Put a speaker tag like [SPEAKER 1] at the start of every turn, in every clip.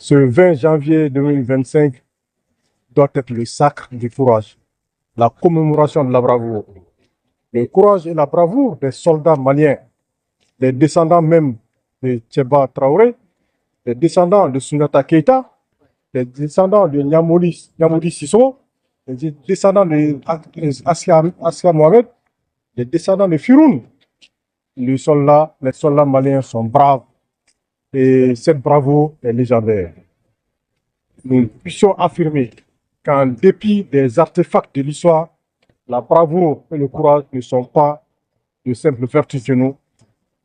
[SPEAKER 1] Ce 20 janvier 2025 doit être le sacre du courage, la commémoration de la bravoure. Le courage et la bravoure des soldats maliens, des descendants même de Tcheba Traoré, des descendants de Sunata Keita, des descendants de Niamoudi Sissoko, des descendants de Askia Mohamed, des descendants de Firoun. Les soldats maliens sont braves et cette bravoure est légendaire. Nous puissions affirmer qu'en dépit des artefacts de l'histoire, la bravoure et le courage ne sont pas de simples vertus de nous,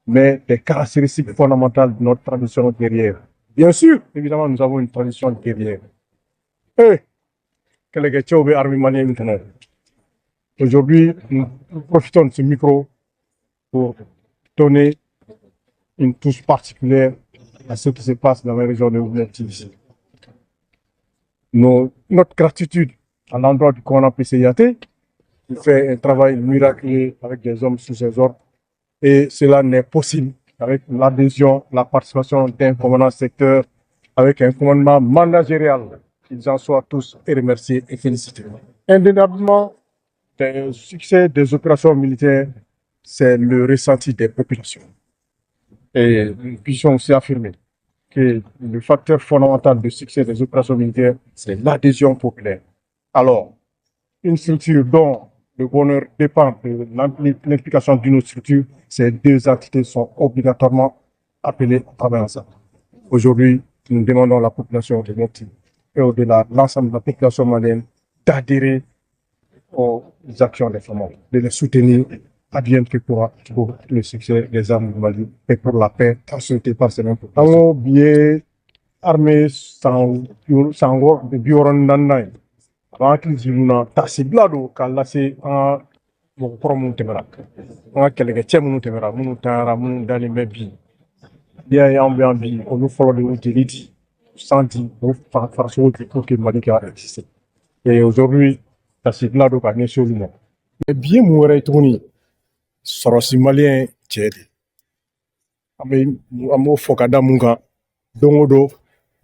[SPEAKER 1] mais des caractéristiques fondamentales de notre tradition guerrière. Bien sûr, évidemment, nous avons une tradition guerrière. Aujourd'hui, nous profitons de ce micro pour donner une touche particulière à ce qui se passe dans la région de Ouvneti. Notre gratitude à l'endroit du commandant PCIAT, qui fait un travail miraculeux avec des hommes sous ses ordres, et cela n'est possible avec l'adhésion, la participation d'un commandant secteur, avec un commandement managérial. Qu'ils en soient tous remerciés et félicités. Indéniablement, le succès des opérations militaires, c'est le ressenti des populations. Et nous puissions aussi affirmer que le facteur fondamental du succès des opérations militaires, c'est l'adhésion populaire. Alors, une structure dont le bonheur dépend de l'implication d'une autre structure, ces deux entités sont obligatoirement appelées à travailler ensemble. Aujourd'hui, nous demandons à la population de Mopti et au-delà, l'ensemble de la population malienne d'adhérer aux actions des femmes, de les soutenir, advienne que pourra pour le succès des armes du Mali et pour la paix transmettée par ces mêmes populations. Bien armée sans de bioron nanay. Avant qu'ils nous tasiblado kalase en mon promu temera. On kelege chemu temera munu tara munu dali mebi. Dia yambi ambi onu follow de utility senti pour que Mali a existé. Et aujourd'hui, tasiblado ka ne solution. Mais bien mourir tourni. Sorosi malien tchède. Amo fokada munga. Dongodo,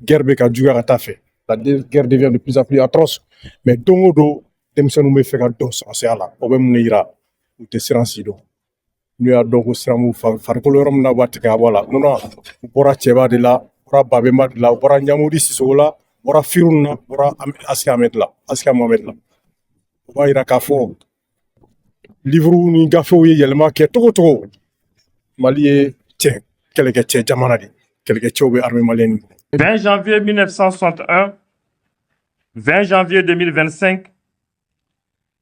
[SPEAKER 1] guerre ka juga ka tafe. La guerre devient de plus en plus atroce. Mais dongodo, demse nous me fait dos en séala. Obem neira. Ou te siransido. Nous a donc siramu farkolorum na watika wala. Non, bora tcheba de la, bora babema de la, bora Niamoudi Sissoko la, bora Firoun, bora Askia Mohamed la. Waira kafo. Livre ni gafo ye yelma ke togo Mali tien quelques tien jamanadi quelques tiobe armée malienne.
[SPEAKER 2] 20 janvier 1961, 20 janvier 2025,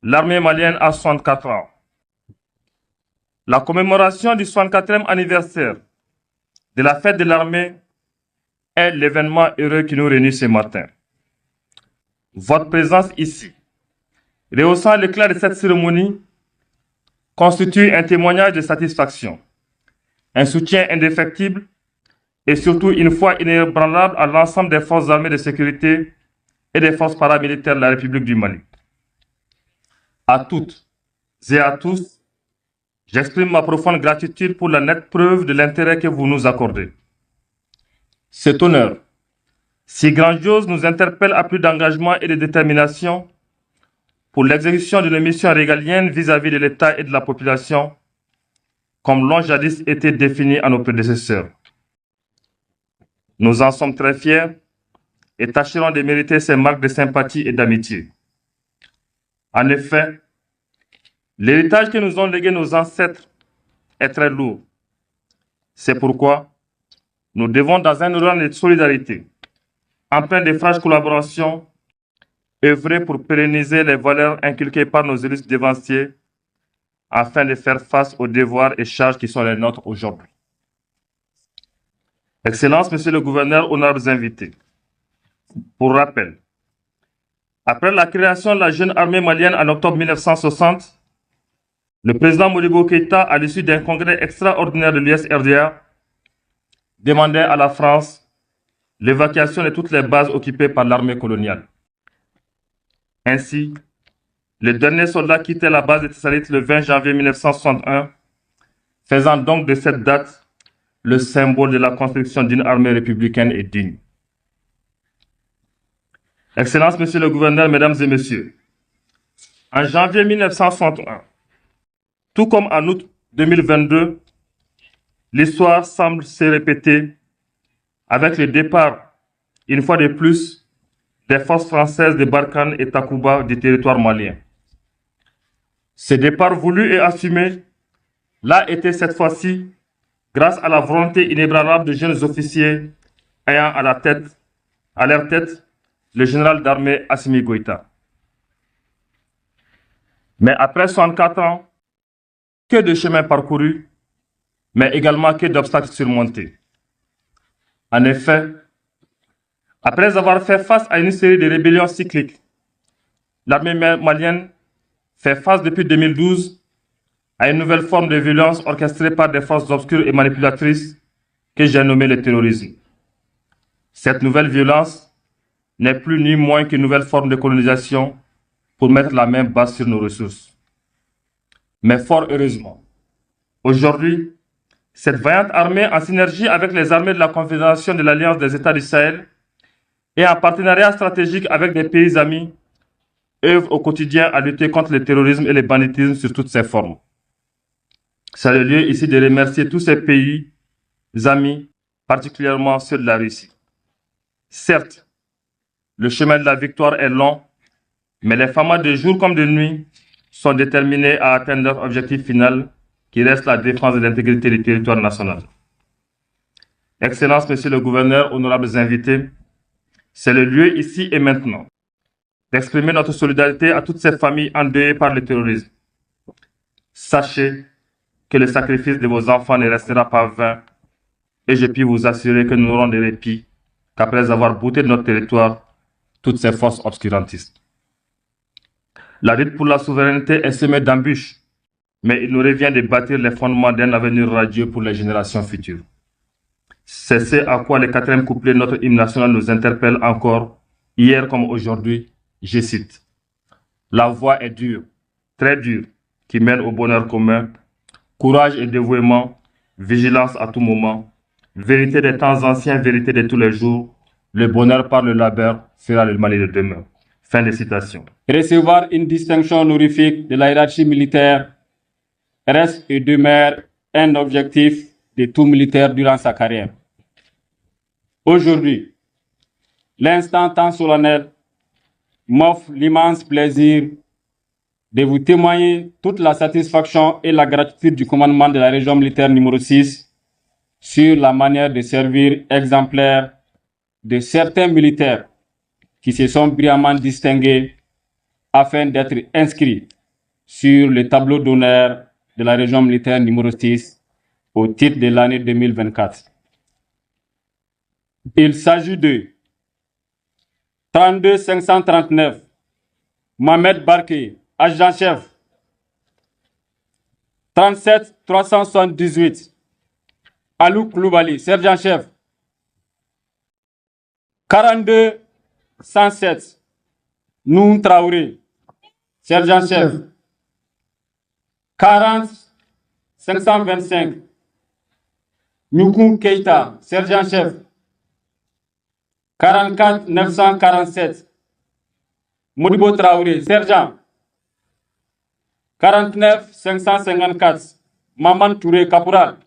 [SPEAKER 2] l'armée malienne a 64 ans. La commémoration du 64e anniversaire de la fête de l'armée est l'événement heureux qui nous réunit ce matin. Votre présence ici, rehaussant l'éclat de cette cérémonie, constitue un témoignage de satisfaction, un soutien indéfectible et surtout une foi inébranlable à l'ensemble des forces armées de sécurité et des forces paramilitaires de la République du Mali. À toutes et à tous, j'exprime ma profonde gratitude pour la nette preuve de l'intérêt que vous nous accordez. Cet honneur, si grandiose, nous interpelle à plus d'engagement et de détermination pour l'exécution d'une mission régalienne vis-à-vis de l'État et de la population, comme l'ont jadis été définis à nos prédécesseurs. Nous en sommes très fiers et tâcherons de mériter ces marques de sympathie et d'amitié. En effet, l'héritage que nous ont légué nos ancêtres est très lourd. C'est pourquoi nous devons, dans un élan de solidarité, empreint de franche collaboration, œuvrer pour pérenniser les valeurs inculquées par nos élus devanciers afin de faire face aux devoirs et charges qui sont les nôtres aujourd'hui. Excellences, Monsieur le Gouverneur, honorables invités. Pour rappel, après la création de la jeune armée malienne en octobre 1960, le président Modibo Keïta, à l'issue d'un congrès extraordinaire de l'US-RDA, demandait à la France l'évacuation de toutes les bases occupées par l'armée coloniale. Ainsi, le dernier soldat quittait la base de Tessalit le 20 janvier 1961, faisant donc de cette date le symbole de la construction d'une armée républicaine et digne. Excellences, Monsieur le Gouverneur, Mesdames et Messieurs, en janvier 1961, tout comme en août 2022, l'histoire semble se répéter avec le départ, une fois de plus, des forces françaises de Barkhane et Takuba du territoire malien. Ce départ voulu et assumé l'a été cette fois-ci grâce à la volonté inébranlable de jeunes officiers ayant à leur tête le général d'armée Assimi Goïta. Mais après 64 ans, que de chemins parcourus, mais également que d'obstacles surmontés. En effet, après avoir fait face à une série de rébellions cycliques, l'armée malienne fait face depuis 2012 à une nouvelle forme de violence orchestrée par des forces obscures et manipulatrices que j'ai nommées le terrorisme. Cette nouvelle violence n'est plus ni moins qu'une nouvelle forme de colonisation pour mettre la main basse sur nos ressources. Mais fort heureusement, aujourd'hui, cette vaillante armée, en synergie avec les armées de la Confédération de l'Alliance des États du Sahel et en partenariat stratégique avec des pays amis, œuvre au quotidien à lutter contre le terrorisme et le banditisme sur toutes ses formes. C'est le lieu ici de remercier tous ces pays amis, particulièrement ceux de la Russie. Certes, le chemin de la victoire est long, mais les FAMA de jour comme de nuit sont déterminés à atteindre leur objectif final, qui reste la défense de l'intégrité du territoire national. Excellences, Monsieur le Gouverneur, honorables invités, c'est le lieu ici et maintenant d'exprimer notre solidarité à toutes ces familles endeuillées par le terrorisme. Sachez que le sacrifice de vos enfants ne restera pas vain et je puis vous assurer que nous n'aurons de répit qu'après avoir bouté de notre territoire toutes ces forces obscurantistes. La lutte pour la souveraineté est semée d'embûches, mais il nous revient de bâtir les fondements d'un avenir radieux pour les générations futures. C'est ce à quoi le 4e couplet de notre hymne national nous interpelle encore, hier comme aujourd'hui, je cite. La voie est dure, très dure, qui mène au bonheur commun, courage et dévouement, vigilance à tout moment, vérité des temps anciens, vérité de tous les jours, le bonheur par le labeur fera le Mali de demain. Fin de citation.
[SPEAKER 3] Recevoir une distinction honorifique de la hiérarchie militaire reste et demeure un objectif de tout militaire durant sa carrière. Aujourd'hui, l'instant tant solennel m'offre l'immense plaisir de vous témoigner toute la satisfaction et la gratitude du commandement de la région militaire numéro 6 sur la manière de servir exemplaire de certains militaires qui se sont brillamment distingués afin d'être inscrits sur le tableau d'honneur de la région militaire numéro 6 au titre de l'année 2024. Il s'agit de 32 539 Mohamed Barké, adjudant-chef. 37 378 Alouk Loubali, sergent-chef. 42 107 Noum Traoré, sergent-chef. 40 525 Nyoukoum Keita, sergent-chef. 44 947 Modibo Traoré, sergent. 49 554 Maman Touré, caporal.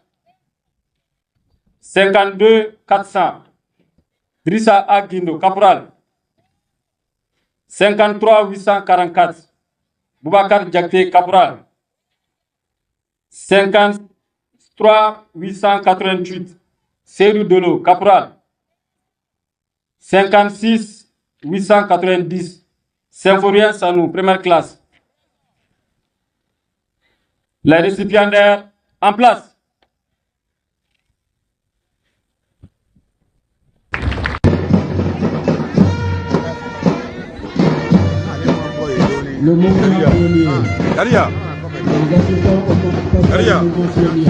[SPEAKER 3] 52 400 Drissa Aguindo, caporal. 53 844 Boubacar Diakté, caporal. 53 888 Serou Dolo, caporal. 56 890 Symphorien Sanou, première classe. Les récipiendaires en place.
[SPEAKER 4] Le mouvement pionnier.
[SPEAKER 5] Daria.
[SPEAKER 4] Les assistants au
[SPEAKER 5] Daria.
[SPEAKER 4] mouvement pionnier.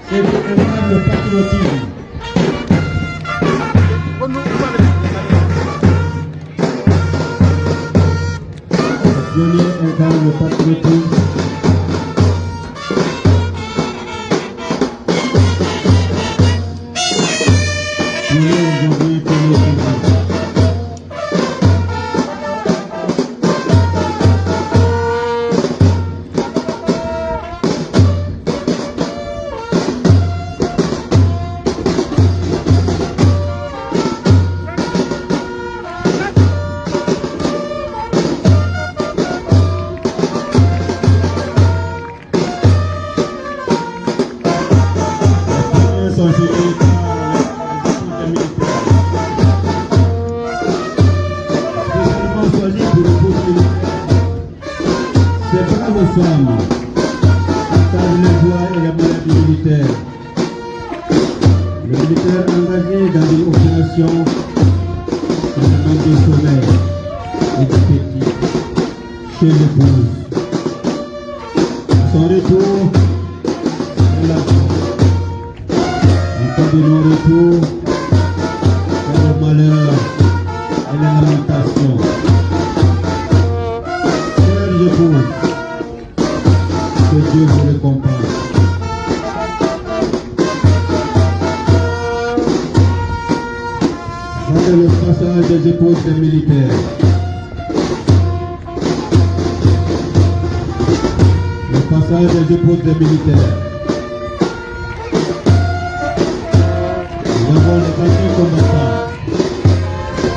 [SPEAKER 4] C'est le patriotisme. Le pionnier incarne le patriotisme. Pionnier aujourd'hui, pionnier toujours. femmes, partage les joies et la maladie militaire. Le militaire engagé dans une opération qui demande du sommeil et d'appétit chez l'épouse. À son retour, c'est la mort. En cas de non-retour, c'est le malheur et la lamentation. Chers épouses, que Dieu vous récompense. Rendez le passage des épouses des militaires. Le passage des épouses des militaires. Nous avons les anciens combattants.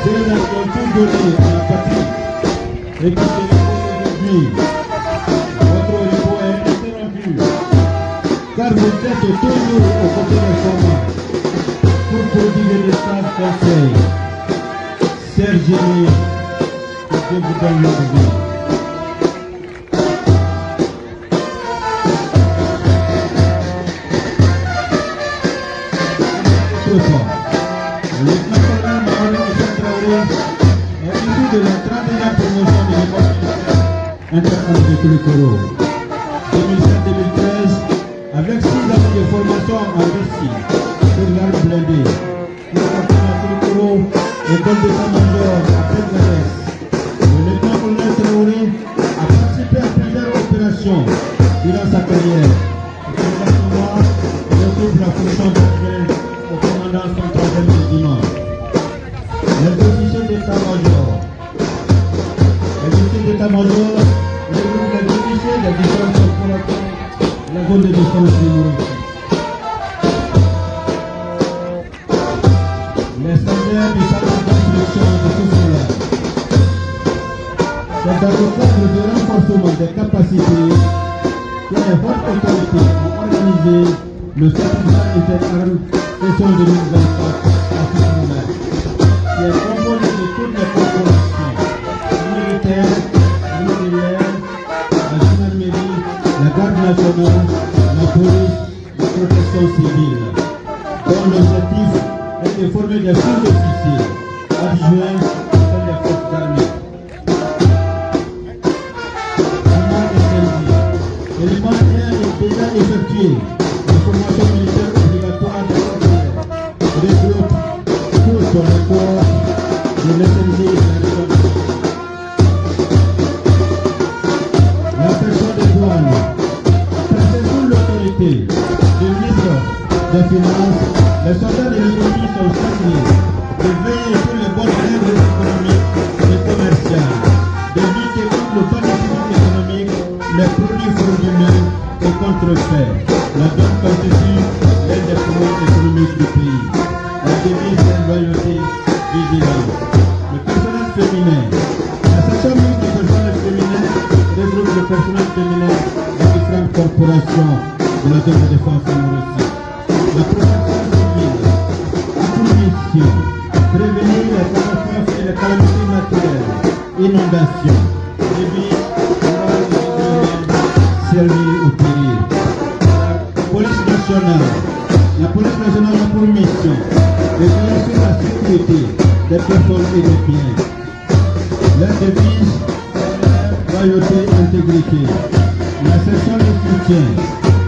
[SPEAKER 4] Ceux qui ont tout donné à la patrie et qui se reposent aujourd'hui. Votre repos est interrompu, car vous êtes toujours aux côtés des femmes pour prodiguer des sages conseils. Sergez, que Dieu vous donne longue vie. Autrefois, le lieutenant-colonel Mamadou Issa Traoré est issu de la 31e promotion de l'école militaire interarmée de Koulikoro. 2007-2013, avec 6 années de formation en Russie sur l'arme blindée, il a appartenu à Koulikoro, école d'état-major à Bangladesh. Le lieutenant-colonel Traoré a participé à plusieurs opérations durant sa carrière. Présentement, il occupe la fonction d'adjoint au commandant son 3e régiment. Les officiers d'état-major. Les officiers d'état-major regroupent les officiers des différentes corporations de la zone de défense du Morosi. Les standards du centre d'instruction de Koufoula. C'est dans le cadre de renforcement des capacités que les hautes autorités ont organisé le certificat interarmes session 2024 à Koufoula, qui est composé de toutes les corporations militaires, la gendarmerie, la garde nationale, la police, la protection civile, dont l'objectif est de former des sous-officiers adjoints au sein des forces armées. Élément 1 est déjà effectué. La formation militaire obligatoire des ordinaires regroupe tous dans le corps de l'SND et de la région. La personne des douanes, placée sous l'autorité du ministre des Finances, les soldats de l'économie sont chargés de veiller sur les bonnes règles économiques et commerciales, de lutter contre le banditisme économique, les produits frauduleux et contrefaits. La donne constitue l'un des poumons économiques du pays. La devise est loyauté, vigilance. Le personnel féminin. La section mixte du personnel féminin regroupe le personnel féminin des différentes corporations de la zone de défense en Russie. La protection civile a pour mission prévenir les catastrophes et les calamités naturelles, inondations, sévices, servir ou périr. La police nationale a pour mission de veiller sur la sécurité des personnes et des biens. La devise est loyauté et intégrité. La section de soutien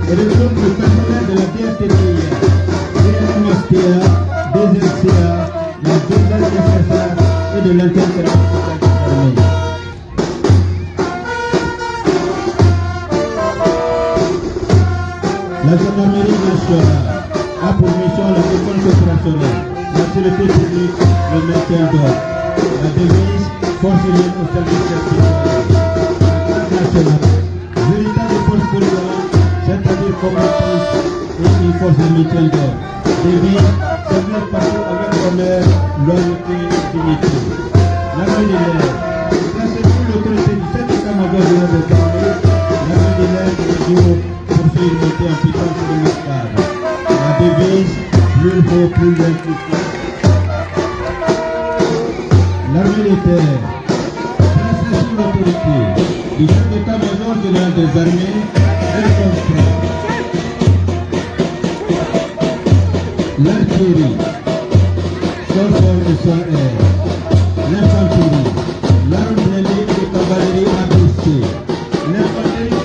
[SPEAKER 4] regroupe le personnel de la DRTTIA, DNMSTA, DSCA, la DSSA et de l'interterritorial armée. La gendarmerie nationale a pour mission la défense opérationnelle, la sécurité publique, le maintien d'ordre. La devise, force unique au service des citoyens. La garde nationale, véritable force polyvalente, c'est-à-dire combattante et une force de maintien d'ordre. Devise, servir partout avec honneur, loyauté et dignité. L'armée de l'air, placée sous l'autorité du 7e état-major de l'armée, l'armée de l'air de jour poursuit une montée en puissance remarquable. La devise, plus haut, plus loin, plus fort. L'armée de terre, placée sous l'autorité du chef d'état-major général des armées, elles sont prêtes. L'artillerie, sol et sol air, l'infanterie, l'arme blindée et les cavaleries abaissées, l'infanterie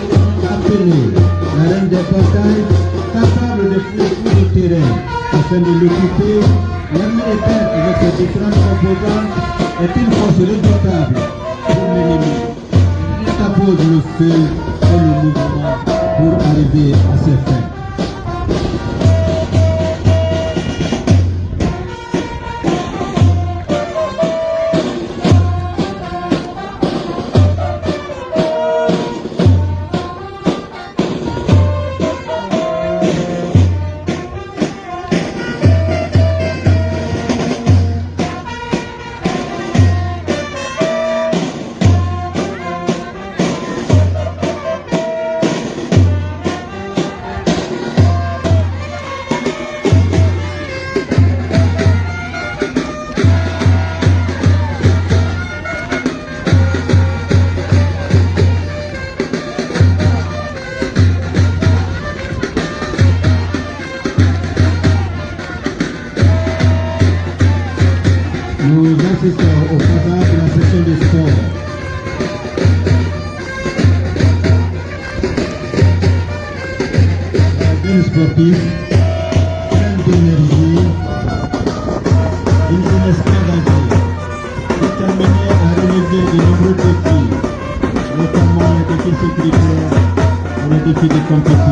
[SPEAKER 4] appelée, la reine des batailles, capable de fouiller tout le terrain afin de l'occuper. L'armée de terre avec ses différentes composantes est une force redoutable pour l'ennemi. Il appose le feu et le mouvement pour arriver à ses fins. Nous assistons au passage de la session de sport. Une sportive, pleine d'énergie, une jeunesse engagée, déterminée à relever de nombreux défis, notamment les défis sécuritaires et les défis de compétition.